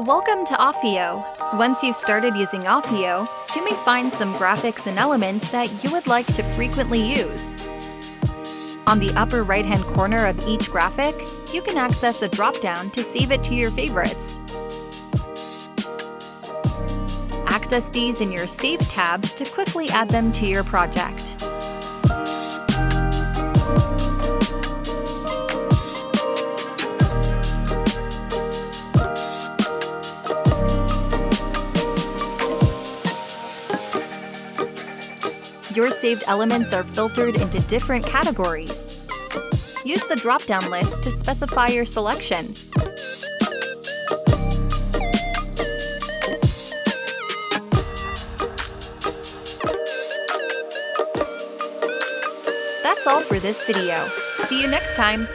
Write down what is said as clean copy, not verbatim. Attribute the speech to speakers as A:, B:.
A: Welcome to OFFEO. Once you've started using OFFEO, you may find some graphics and elements that you would like to frequently use. On the upper right-hand corner of each graphic, you can access a drop-down to save it to your favorites. Access these in your Save tab to quickly add them to your project. Your saved elements are filtered into different categories. Use the drop-down list to specify your selection. That's all for this video. See you next time!